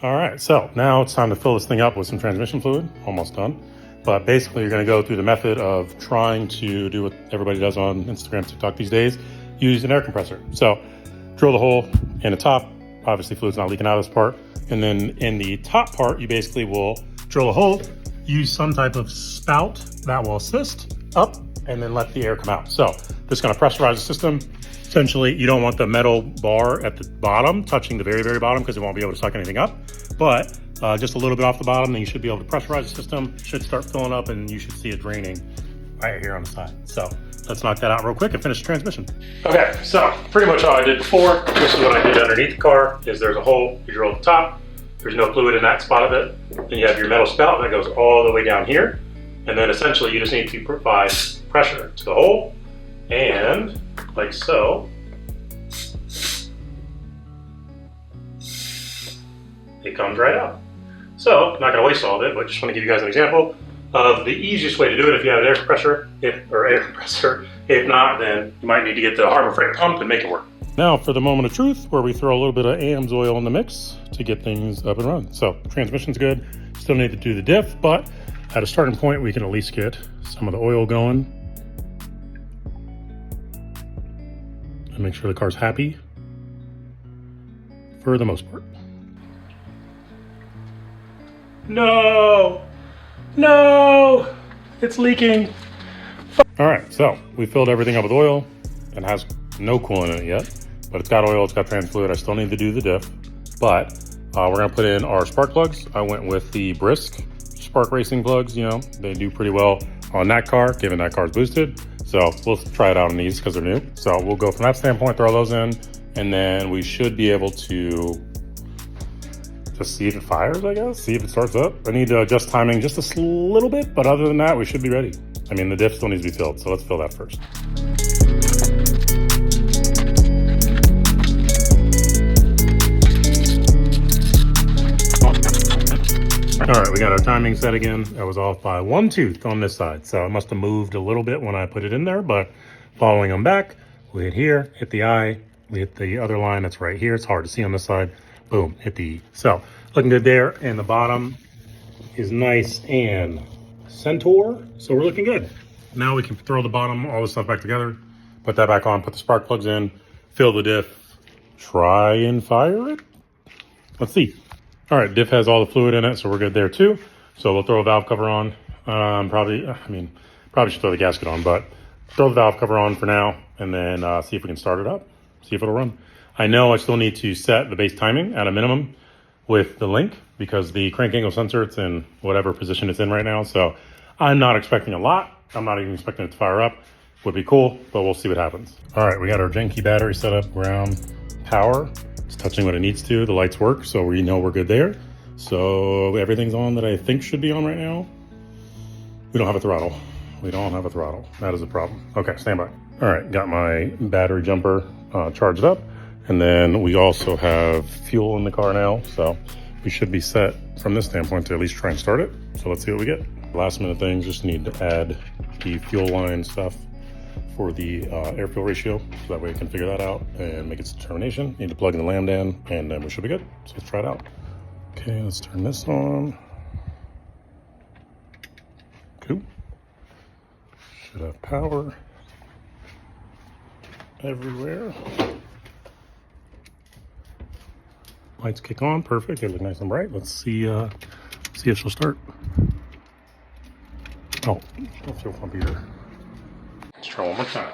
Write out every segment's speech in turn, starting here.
All right, so now it's time to fill this thing up with some transmission fluid. Almost done. But basically, you're going to go through the method of trying to do what everybody does on Instagram, TikTok these days, use an air compressor. So drill the hole in the top. Obviously, fluid's not leaking out of this part. And then in the top part, you basically will drill a hole, use some type of spout that will assist up, and then let the air come out. So this is going to pressurize the system. Essentially, you don't want the metal bar at the bottom touching the very, very bottom because it won't be able to suck anything up. But just a little bit off the bottom, then you should be able to pressurize the system. It should start filling up, and you should see it draining right here on the side. So let's knock that out real quick and finish the transmission. Okay, so pretty much all I did before, this is what I did underneath the car, is there's a hole, you drill at the top, there's no fluid in that spot of it. Then you have your metal spout that goes all the way down here. And then essentially you just need to provide pressure to the hole, and like so, it comes right out. So I'm not gonna waste all of it, but just wanna give you guys an example of the easiest way to do it if you have an air compressor. If not, then you might need to get the Harbor Freight pump and make it work. Now for the moment of truth, where we throw a little bit of AMS oil in the mix to get things up and running. So transmission's good, still need to do the diff, but at a starting point, we can at least get some of the oil going and make sure the car's happy for the most part. No, it's leaking. All right, so we filled everything up with oil. It has no coolant in it yet, but it's got oil, it's got trans fluid. I still need to do the diff, but we're gonna put in our spark plugs. I went with the Brisk Spark Racing plugs. You know, they do pretty well on that car, given that car's boosted. So we'll try it out on these because they're new. So we'll go from that standpoint, throw those in, and then we should be able to just see if it fires, I guess, see if it starts up. I need to adjust timing just a little bit, but other than that, we should be ready. I mean, the diff still needs to be filled, so let's fill that first. All right, we got our timing set again. I was off by 1 tooth on this side, so it must have moved a little bit when I put it in there, but following them back, we hit here, hit the I, we hit the other line that's right here. It's hard to see on this side. Boom, hit the E. So looking good there, and the bottom is nice and centaur, so we're looking good. Now we can throw the bottom, all this stuff back together, put that back on, put the spark plugs in, fill the diff, try and fire it. Let's see. All right, diff has all the fluid in it, so we're good there too. So we'll throw a valve cover on. Probably should throw the gasket on, but throw the valve cover on for now, and then see if we can start it up, see if it'll run. I know I still need to set the base timing at a minimum with the Link because the crank angle sensor, it's in whatever position it's in right now. So I'm not expecting a lot. I'm not even expecting it to fire up. Would be cool, but we'll see what happens. All right, we got our Genki battery set up, ground, power. It's touching what it needs to. The lights work, so we know we're good there. So everything's on that I think should be on right now. We don't have a throttle. We don't have a throttle. That is a problem. Okay, stand by. All right, got my battery jumper charged up. And then we also have fuel in the car now. So we should be set from this standpoint to at least try and start it. So let's see what we get. Last minute things, just need to add the fuel line stuff for the air fuel ratio. So that way we can figure that out and make its determination. Need to plug in the lambda in, and then we should be good. So let's try it out. Okay, let's turn this on. Cool. Should have power everywhere. Lights kick on, perfect. They look nice and bright. Let's see if she'll start. Oh, don't feel pump either. Let's try one more time.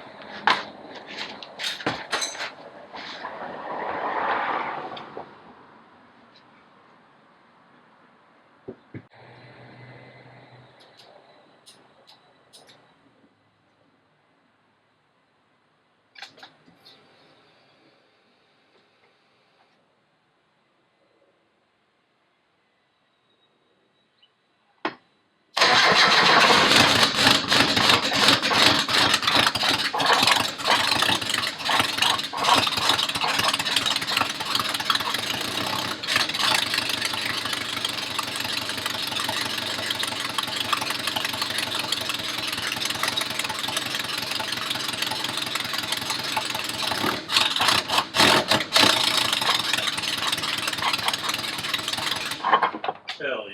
Hell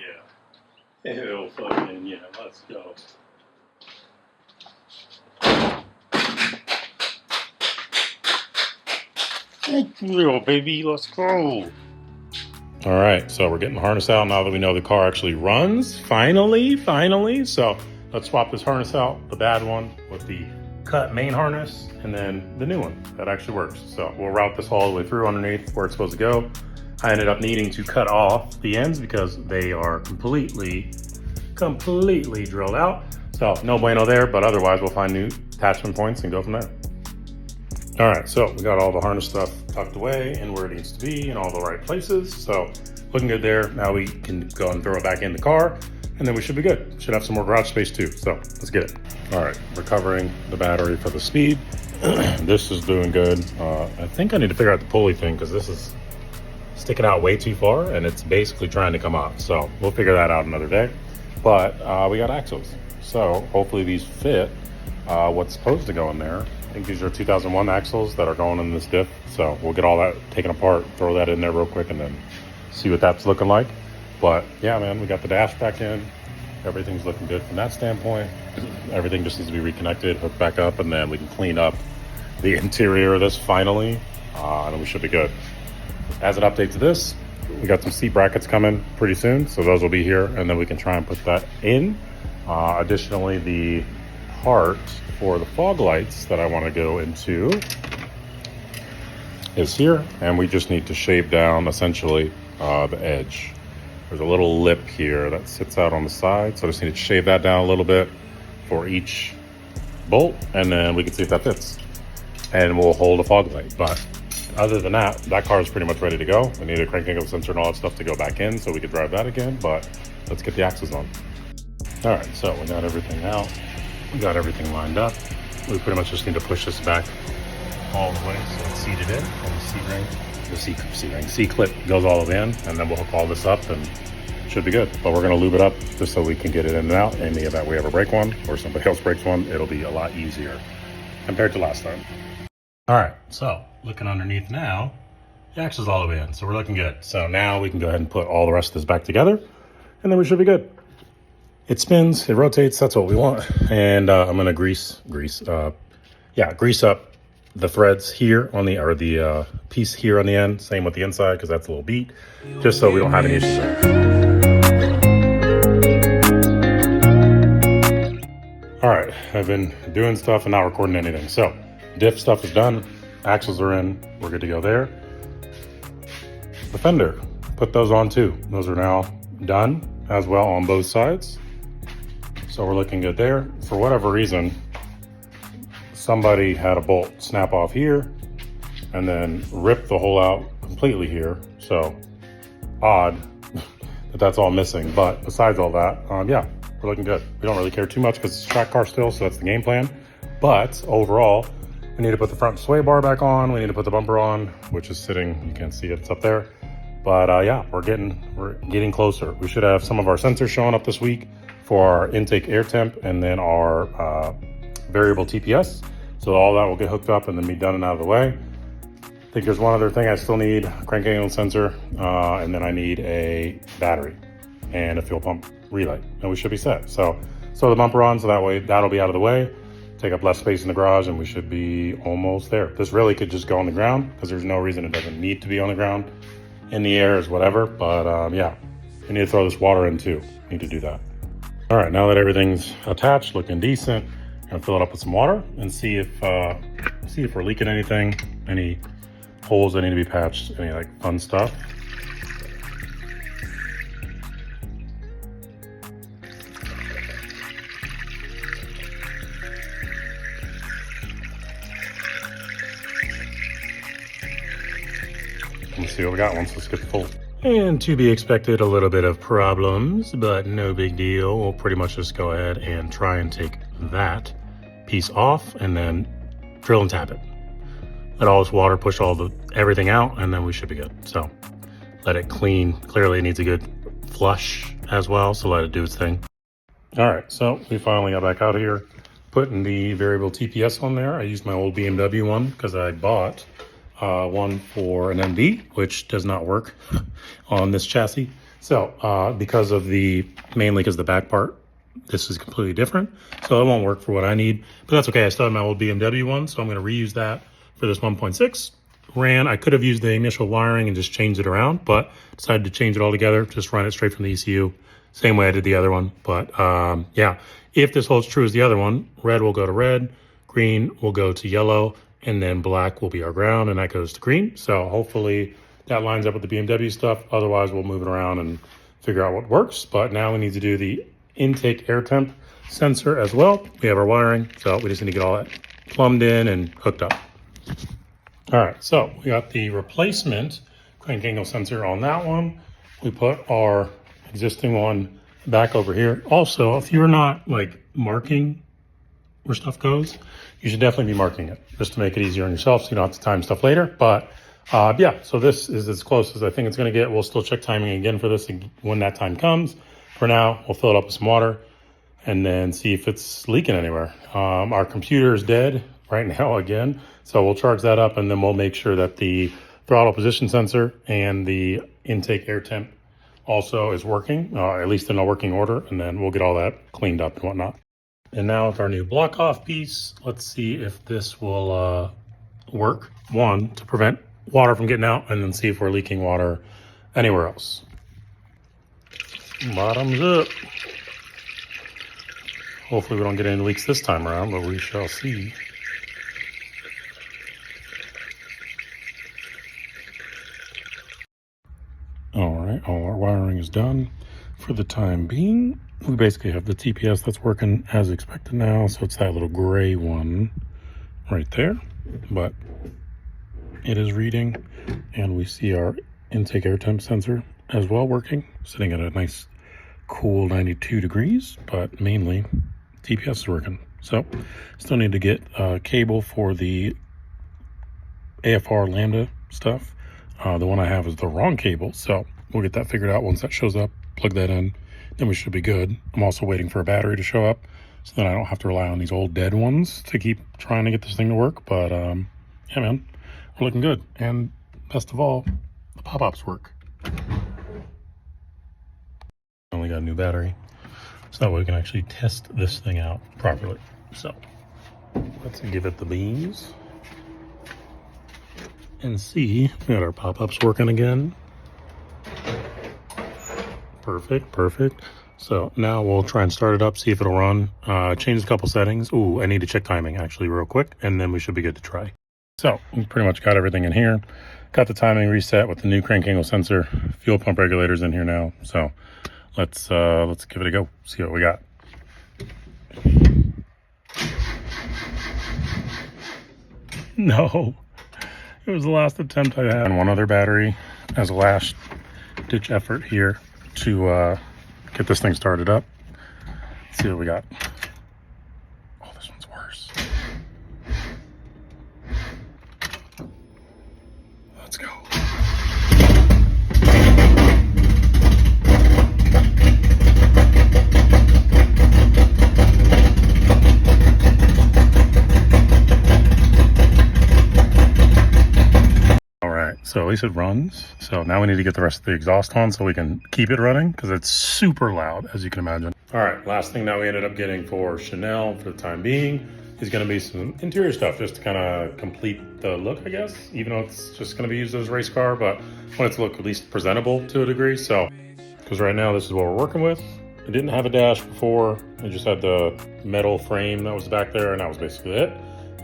yeah. Hell fucking yeah. Let's go. Little baby, let's go. All right, so we're getting the harness out now that we know the car actually runs. Finally. So let's swap this harness out, the bad one with the cut main harness, and then the new one that actually works. So we'll route this all the way through underneath where it's supposed to go. I ended up needing to cut off the ends because they are completely drilled out. So no bueno there, but otherwise we'll find new attachment points and go from there. All right, so we got all the harness stuff tucked away and where it needs to be in all the right places. So looking good there. Now we can go and throw it back in the car and then we should be good. Should have some more garage space too. So let's get it. All right, recovering the battery for the speed. This is doing good. I think I need to figure out the pulley thing because this is sticking out way too far and it's basically trying to come off. So we'll figure that out another day. But we got axles. So hopefully these fit what's supposed to go in there. I think these are 2001 axles that are going in this diff. So we'll get all that taken apart, throw that in there real quick and then see what that's looking like. But yeah, man, we got the dash back in. Everything's looking good from that standpoint. Everything just needs to be reconnected, hooked back up, and then we can clean up the interior of this finally, and then we should be good. As an update to this, we got some seat brackets coming pretty soon. So those will be here and then we can try and put that in. Additionally, the part for the fog lights that I want to go into is here, and we just need to shave down essentially the edge. There's a little lip here that sits out on the side, so I just need to shave that down a little bit for each bolt, and then we can see if that fits, and we'll hold a fog light. But other than that, that car is pretty much ready to go. We need a crank angle sensor and all that stuff to go back in so we could drive that again, but let's get the axles on. All right, so we got everything out. We got everything lined up. We pretty much just need to push this back all the way so it's seated in, and the C-clip goes all the way in, and then we'll hook all this up and should be good. But we're gonna lube it up just so we can get it in and out. In the event we ever break one or somebody else breaks one, it'll be a lot easier compared to last time. All right, so looking underneath now, the axle's all the way in, so we're looking good. So now we can go ahead and put all the rest of this back together, and then we should be good. It spins, it rotates, that's what we want. And I'm gonna grease up the threads here on the piece here on the end. Same with the inside, because that's a little beat, just so we don't have any issues there. All right, I've been doing stuff and not recording anything. So diff stuff is done, axles are in, we're good to go there. The fender, put those on too. Those are now done as well on both sides. So we're looking good there. For whatever reason, somebody had a bolt snap off here and then rip the hole out completely here. So odd that that's all missing. But besides all that, yeah, we're looking good. We don't really care too much because it's a track car still, so that's the game plan. But overall, we need to put the front sway bar back on. We need to put the bumper on, which is sitting, you can't see it, it's up there. But yeah, we're getting closer. We should have some of our sensors showing up this week for our intake air temp and then our variable TPS. So all that will get hooked up and then be done and out of the way. I think there's one other thing I still need, a crank angle sensor, and then I need a battery and a fuel pump relay, and we should be set. So the bumper on, so that way that'll be out of the way, take up less space in the garage, and we should be almost there. This really could just go on the ground because there's no reason it doesn't need to be on the ground. In the air is whatever, but yeah, we need to throw this water in too. Need to do that. All right, now that everything's attached, looking decent, I'm gonna fill it up with some water and see if we're leaking anything, any holes that need to be patched, any like fun stuff. Let's see what we got once. Let's get the full. And to be expected, a little bit of problems, but no big deal. We'll pretty much just go ahead and try and take that piece off and then drill and tap it. Let all this water push everything out, and then we should be good. So let it clean. Clearly it needs a good flush as well, so let it do its thing. All right, so we finally got back out of here, putting the variable TPS on there. I used my old BMW one because I bought one for an MD, which does not work on this chassis. So because of mainly because the back part, this is completely different. So it won't work for what I need, but that's okay. I still have my old BMW one, so I'm gonna reuse that for this 1.6. I could have used the initial wiring and just changed it around, but decided to change it all together, just run it straight from the ECU. Same way I did the other one. But yeah, if this holds true as the other one, red will go to red, green will go to yellow, and then black will be our ground, and that goes to green. So hopefully that lines up with the BMW stuff. Otherwise, we'll move it around and figure out what works. But now we need to do the intake air temp sensor as well. We have our wiring, so we just need to get all that plumbed in and hooked up. All right, so we got the replacement crank angle sensor on that one. We put our existing one back over here. Also, if you're not like marking where stuff goes, you should definitely be marking it just to make it easier on yourself so you don't have to time stuff later. But yeah, so this is as close as I think it's gonna get. We'll still check timing again for this when that time comes. For now, we'll fill it up with some water and then see if it's leaking anywhere. Our computer is dead right now again, so we'll charge that up and then we'll make sure that the throttle position sensor and the intake air temp also is working, at least in a working order, and then we'll get all that cleaned up and whatnot. And now with our new block off piece, let's see if this will work. One, to prevent water from getting out, and then see if we're leaking water anywhere else. Bottoms up. Hopefully we don't get any leaks this time around, but we shall see. All right, all our wiring is done for the time being. We basically have the TPS that's working as expected now, so it's that little gray one right there, but it is reading, and we see our intake air temp sensor as well working, sitting at a nice cool 92 degrees, but mainly TPS is working. So still need to get a cable for the AFR Lambda stuff. The one I have is the wrong cable, so we'll get that figured out once that shows up, plug that in, then we should be good. I'm also waiting for a battery to show up so then I don't have to rely on these old dead ones to keep trying to get this thing to work. But yeah, man, we're looking good. And best of all, the pop-ups work. Only got a new battery, so that way we can actually test this thing out properly. So let's give it the beans and see. We got our pop-ups working again. Perfect, perfect. So now we'll try and start it up, see if it'll run. Change a couple settings. Ooh, I need to check timing actually real quick, and then we should be good to try. So we pretty much got everything in here. Got the timing reset with the new crank angle sensor. Fuel pump regulators in here now. So let's give it a go. See what we got. No, it was the last attempt I had. And one other battery as a last ditch effort here to get this thing started up. Let's see what we got. Oh, this one's worse. Let's go. So at least it runs. So now we need to get the rest of the exhaust on so we can keep it running because it's super loud, as you can imagine. All right, last thing that we ended up getting for Chanel for the time being is going to be some interior stuff just to kind of complete the look, I guess, even though it's just going to be used as a race car, but I want it to look at least presentable to a degree. So, because right now this is what we're working with. It didn't have a dash before. It just had the metal frame that was back there, and that was basically it.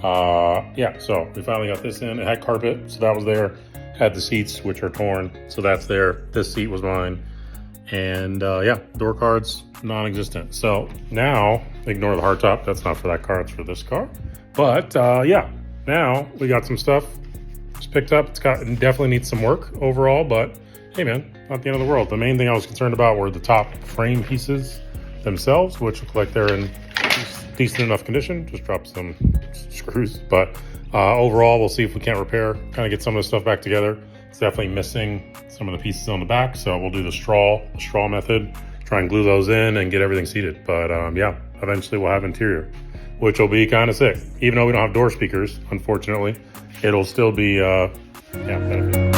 Yeah, so we finally got this in. It had carpet, so that was there. Had the seats, which are torn, so that's there. This seat was mine. And yeah, door cards, non-existent. So now, ignore the hardtop. That's not for that car, it's for this car. But yeah, now we got some stuff just picked up. It definitely needs some work overall, but hey man, not the end of the world. The main thing I was concerned about were the top frame pieces themselves, which look like they're in decent enough condition. Just dropped some screws, but overall, we'll see if we can't repair, kind of get some of the stuff back together. It's definitely missing some of the pieces on the back, so we'll do the straw method, try and glue those in and get everything seated. But yeah, eventually we'll have interior, which will be kind of sick. Even though we don't have door speakers, unfortunately, it'll still be, yeah, benefit.